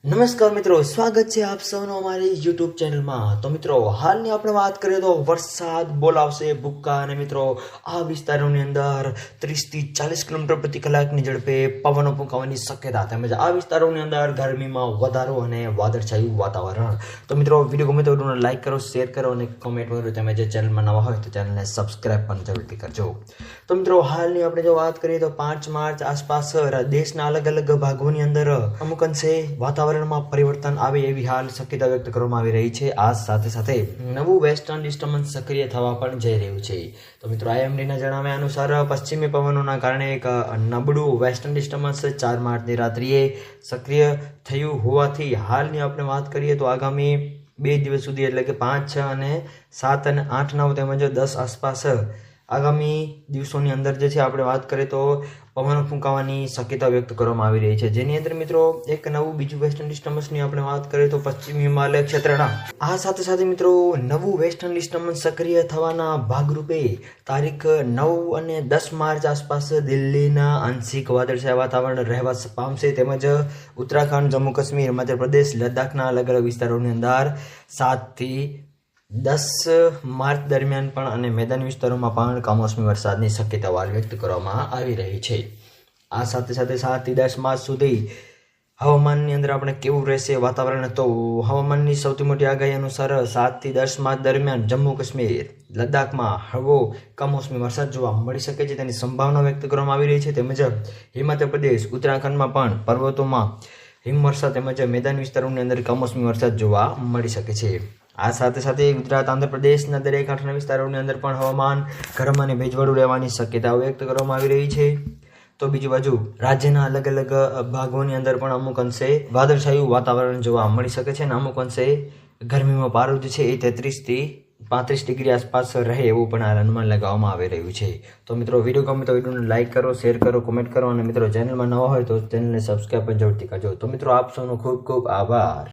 નમસ્કાર મિત્રો, સ્વાગત છે આપ સૌનો અમારી YouTube ચેનલમાં। તો મિત્રો, હાલની આપણે વાત કરીએ તો વરસાદ બોલાવશે ભૂક્કા અને મિત્રો આ વિસ્તારોની અંદર 30 થી 40 કિલોમીટર પ્રતિ કલાકની ઝડપે પવનો ફૂંકાવાની શક્યતા તેમજ આ વિસ્તારોની અંદર ગરમીમાં વધારો અને વાદળછાયું વાતાવરણ। તો મિત્રો, વિડીયો ગમે તો વિડીયોને લાઈક કરો, શેર કરો અને કોમેન્ટ કરો। તમે જે ચેનલમાં નવા હોય તો ચેનલને સબસ્ક્રાઇબ પણ જરૂરથી કરજો। તો મિત્રો, હાલની આપણે જો વાત કરીએ તો 5 માર્ચ આસપાસ દેશના અલગ અલગ ભાગોની અંદર અમુક અંશે વાતાવરણમાં પરિવર્તન આવે એવી હાલ શક્યતા વ્યક્ત કરવામાં આવી રહી છે। આ સાથે સાથે નવું વેસ્ટર્ન ડિસ્ટર્બન્સ સક્રિય થવા પણ જઈ રહ્યું છે। તો મિત્રો, IMDના જણાવ્યા અનુસાર પશ્ચિમી પવનોના કારણે એક નબળું વેસ્ટર્ન ડિસ્ટર્બન્સ 4 માર્ચની રાત્રિએ સક્રિય થયું હોવાથી હાલની આપણે વાત કરીએ તો આગામી 2 દિવસ સુધી એટલે કે 5, 6 અને 7 અને 8, 9 તેમજ 10 આસપાસ આગામી દિવસોની અંદર જે છે આપણે વાત કરીએ તો પવનો ફૂંકાવાની શક્યતા વ્યક્ત કરવામાં આવી રહી છે, જેની અંદર મિત્રો એક નવું બીજું વેસ્ટર્ન ડિસ્ટર્બન્સની આપણે વાત કરીએ તો પશ્ચિમ હિમાલય ક્ષેત્રના આ સાથે સાથે મિત્રો નવું વેસ્ટર્ન ડિસ્ટર્બન્સ સક્રિય થવાના ભાગરૂપે તારીખ 9 અને 10 માર્ચ આસપાસ દિલ્હીના આંશિક વાદળછાયા વાતાવરણ રહેવા પામશે તેમજ ઉત્તરાખંડ, જમ્મુ કાશ્મીર, મધ્યપ્રદેશ, લદ્દાખના અલગ અલગ વિસ્તારોની અંદર 7 થી 10 માર્ચ દરમિયાન પણ અને મેદાની વિસ્તારોમાં પણ કમોસમી વરસાદની શક્યતા વ્યક્ત કરવામાં આવી રહી છે। આ સાથે સાથે 7 થી 10 માર્ચ સુધી હવામાનની અંદર આપણે કેવું રહેશે વાતાવરણ, તો હવામાનની સૌથી મોટી આગાહી અનુસાર 7 થી 10 માર્ચ દરમિયાન જમ્મુ કાશ્મીર, લદ્દાખમાં હળવો કમોસમી વરસાદ જોવા મળી શકે છે તેની સંભાવના વ્યક્ત કરવામાં આવી રહી છે તેમજ હિમાચલ પ્રદેશ, ઉત્તરાખંડમાં પણ પર્વતોમાં હિમવર્ષા તેમજ મેદાની વિસ્તારોની અંદર કમોસમી વરસાદ જોવા મળી શકે છે। આ સાથે સાથે ગુજરાત, આંધ્રપ્રદેશના દરેક કાંઠાના વિસ્તારોની અંદર પણ હવામાન ગરમ અને ભેજવાળું રહેવાની શક્યતાઓ વ્યક્ત કરવામાં આવી રહી છે। તો બીજી બાજુ રાજ્યના અલગ અલગ ભાગોની અંદર પણ અમુક અંશે વાદળછાયું વાતાવરણ જોવા મળી શકે છે અને અમુક અંશે ગરમીમાં પારો જે છે એ 33 થી 35 ડિગ્રી આસપાસ રહે એવું પણ અનુમાન લગાવવામાં આવી રહ્યું છે। તો મિત્રો, વિડીયો ગમે તો વિડીયોને લાઈક કરો, શેર કરો, કોમેન્ટ કરો અને મિત્રો ચેનલમાં નવા હોય તો ચેનલને સબસ્ક્રાઈબ પણ જરૂરથી કરજો। તો મિત્રો, આપ સૌનો ખૂબ ખૂબ આભાર।